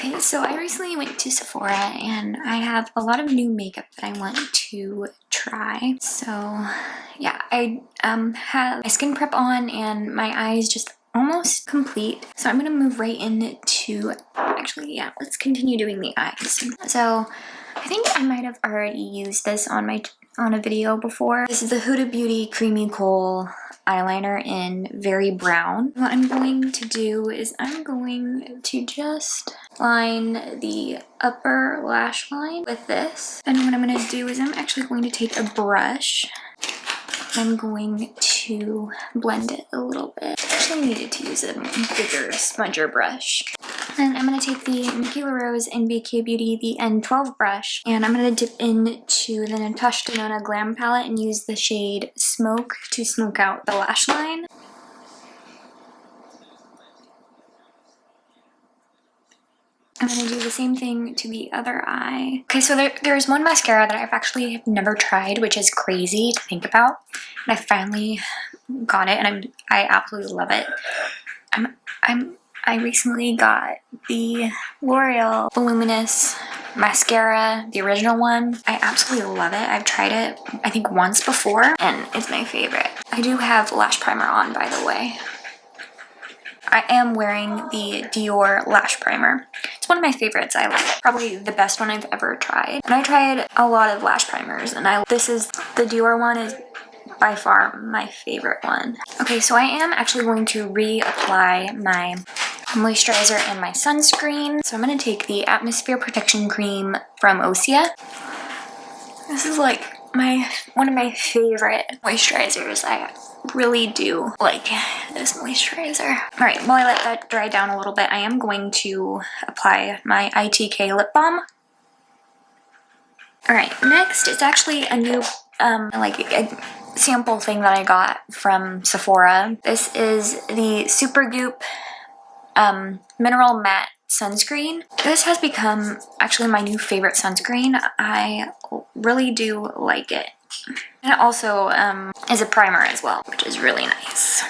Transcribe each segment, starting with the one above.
Okay, so I recently went to Sephora and I have a lot of new makeup that I want to try. So yeah, I have my skin prep on and my eyes just almost complete. So I'm gonna move right into, actually, yeah, let's continue doing the eyes. So I think I might have already used this on a video before. This is the Huda Beauty Creamy Kohl eyeliner in Very Brown. What I'm going to do is I'm going to just line the upper lash line with this. And what I'm going to do is I'm actually going to take a brush. I'm going to blend it a little bit. I actually needed to use a bigger sponger brush. And I'm going to take the Nikki in BK Beauty, the N12 brush, and I'm going to dip into the Natasha Denona Glam palette and use the shade Smoke to smoke out the lash line. I'm going to do the same thing to the other eye. Okay, so there's one mascara that I've actually never tried, which is crazy to think about. And I finally got it, and I absolutely love it. I recently got the L'Oreal Voluminous mascara, the original one. I absolutely love it. I've tried it, I think, once before, and it's my favorite. I do have lash primer on, by the way. I am wearing the Dior lash primer. It's one of my favorites. I like it. Probably the best one I've ever tried. And I tried a lot of lash primers, and this is the Dior one is by far my favorite one. Okay, so I am actually going to reapply my moisturizer and my sunscreen. So I'm going to take the Atmosphere Protection Cream from Osea. This is like one of my favorite moisturizers. I really do like this moisturizer. Alright, while I let that dry down a little bit, I am going to apply my ITK lip balm. Alright, next it's actually a new a sample thing that I got from Sephora. This is the Supergoop Mineral Matte Sunscreen. This has become actually my new favorite sunscreen. I really do like it. And it also is a primer as well, which is really nice.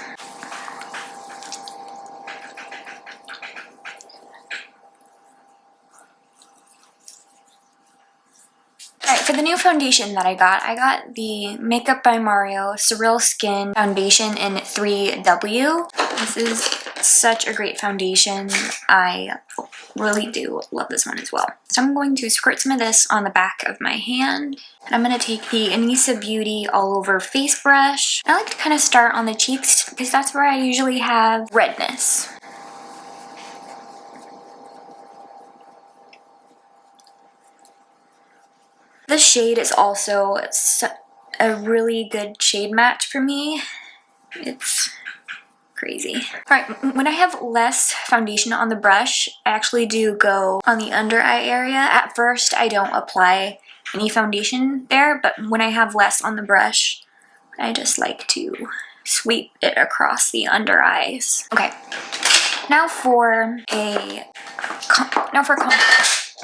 Alright, for the new foundation that I got the Makeup by Mario Surreal Skin Foundation in 3W. This is such a great foundation. I really do love this one as well. So I'm going to squirt some of this on the back of my hand. And I'm going to take the Anissa Beauty All Over Face Brush. I like to kind of start on the cheeks because that's where I usually have redness. This shade is also a really good shade match for me. It's crazy. Alright, when I have less foundation on the brush, I actually do go on the under eye area. At first, I don't apply any foundation there, but when I have less on the brush, I just like to sweep it across the under eyes. Okay, now for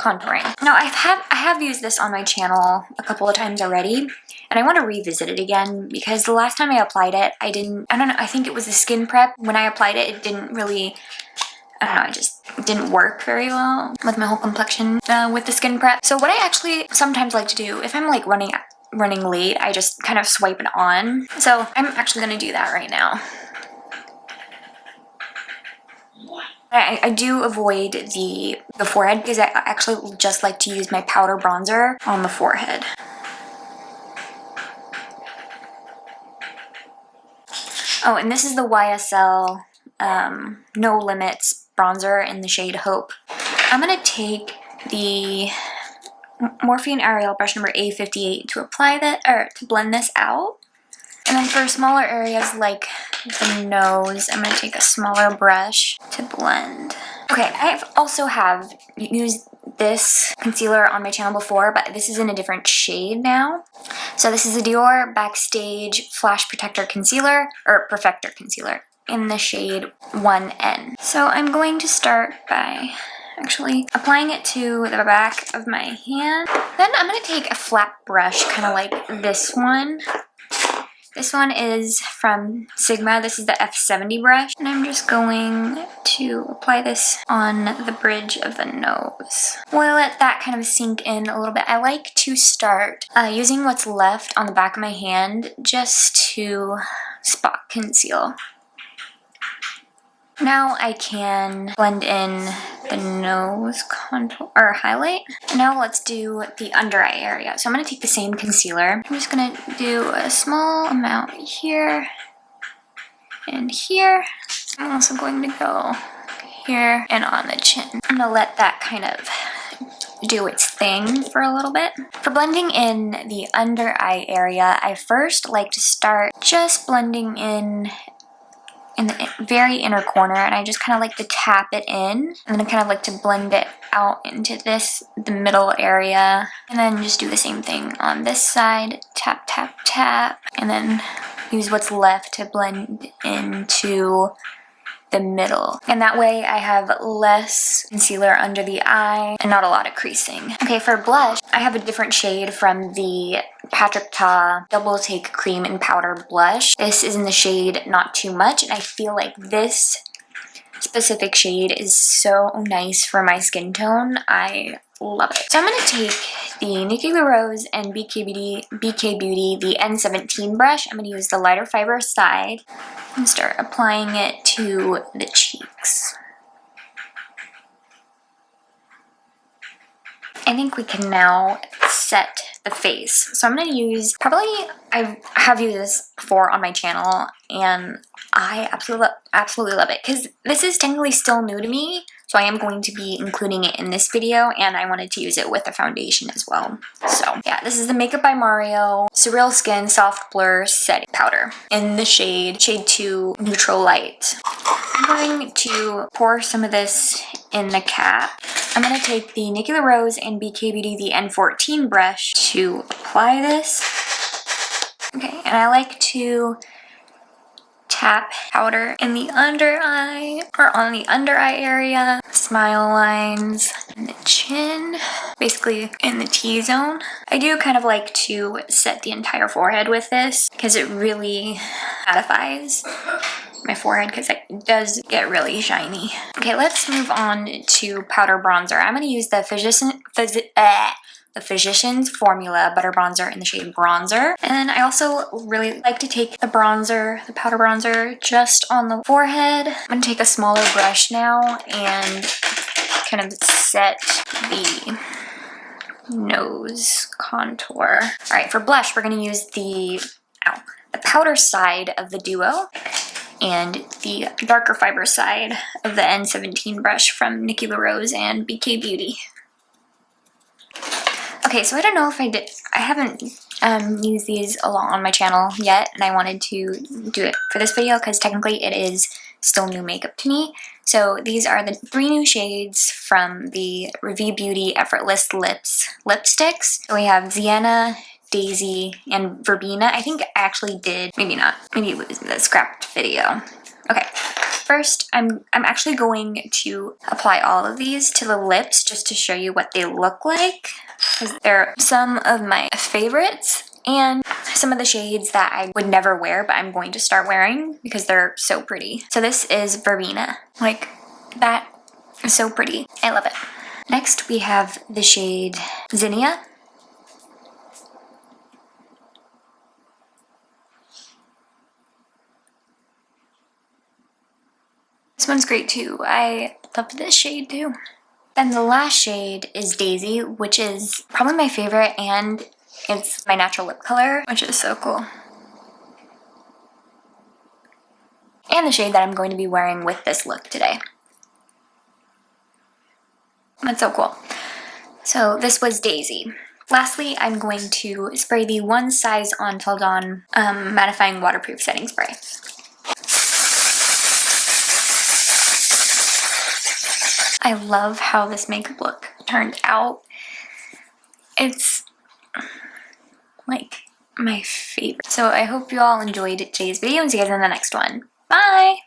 contouring. Now I have used this on my channel a couple of times already, and I want to revisit it again because the last time I applied it, I don't know, I think it was the skin prep. When I applied it, it didn't really, I don't know, it just didn't work very well with my whole complexion with the skin prep. So what I actually sometimes like to do, if I'm like running late, I just kind of swipe it on. So I'm actually going to do that right now. I do avoid the forehead because I actually just like to use my powder bronzer on the forehead. Oh, and this is the YSL No Limits bronzer in the shade Hope. I'm going to take the Morphe and Ariel brush number A58 to apply that, or to blend this out. And then for smaller areas like the nose, I'm going to take a smaller brush to blend. Okay, I also have used this concealer on my channel before, but this is in a different shade now. So this is the Dior Backstage Flash Protector Concealer, or Perfector Concealer, in the shade 1N. So I'm going to start by actually applying it to the back of my hand. Then I'm going to take a flat brush, kind of like this one. This one is from Sigma. This is the F70 brush. And I'm just going to apply this on the bridge of the nose. We'll let that kind of sink in a little bit. I like to start using what's left on the back of my hand just to spot conceal. Now I can blend in the nose contour or highlight. Now let's do the under eye area. So I'm going to take the same concealer. I'm just going to do a small amount here and here. I'm also going to go here and on the chin. I'm going to let that kind of do its thing for a little bit. For blending in the under eye area, I first like to start just blending in the very inner corner, and I just kind of like to tap it in, and then I kind of like to blend it out into the middle area, and then just do the same thing on this side, tap, tap, tap, and then use what's left to blend into the middle. And that way I have less concealer under the eye and not a lot of creasing. Okay, for blush, I have a different shade from the Patrick Ta Double Take Cream and Powder Blush. This is in the shade Not Too Much, and I feel like this specific shade is so nice for my skin tone. I love it. So I'm going to take the Nikki and BK Beauty, the N17 brush. I'm going to use the lighter fiber side and start applying it to the cheeks. I think we can now set the face. So I'm going to use, I have used this before on my channel, and I absolutely love it because this is technically still new to me. So I am going to be including it in this video, and I wanted to use it with a foundation as well. So yeah, this is the Makeup by Mario Surreal Skin Soft Blur Setting Powder in the shade 2 Neutral Light. I'm going to pour some of this in the cap. I'm going to take the Nikki and BK Beauty, the N14 brush to apply this. Okay, and I like to tap powder in the under eye, or on the under eye area, smile lines, and the chin, basically in the T-zone. I do kind of like to set the entire forehead with this because it really mattifies my forehead because it does get really shiny. Okay, let's move on to powder bronzer. I'm going to use the Physicians Formula Butter Bronzer in the shade Bronzer. And I also really like to take the powder bronzer, just on the forehead. I'm going to take a smaller brush now and kind of set the nose contour. Alright, for blush, we're going to use the powder side of the Duo and the darker fiber side of the N17 brush from Nikki and BK Beauty. Okay, so I don't know if I haven't used these a lot on my channel yet, and I wanted to do it for this video because technically it is still new makeup to me. So these are the 3 new shades from the Ravie Beauty Effortless lipsticks. So we have Sienna, Daisy, and Verbena. I think I actually did, maybe not, maybe it was the scrapped video. Okay, first I'm actually going to apply all of these to the lips just to show you what they look like, because they're some of my favorites and some of the shades that I would never wear but I'm going to start wearing because they're so pretty. So this is Verbena. Like, that is so pretty. I love it. Next we have the shade Zinnia. This one's great too. I love this shade too. Then the last shade is Daisy, which is probably my favorite, and it's my natural lip color, which is so cool. And the shade that I'm going to be wearing with this look today. That's so cool. So this was Daisy. Lastly, I'm going to spray the One Size Until Dawn mattifying waterproof setting spray. I love how this makeup look turned out. It's like my favorite. So I hope you all enjoyed today's video and see you guys in the next one. Bye!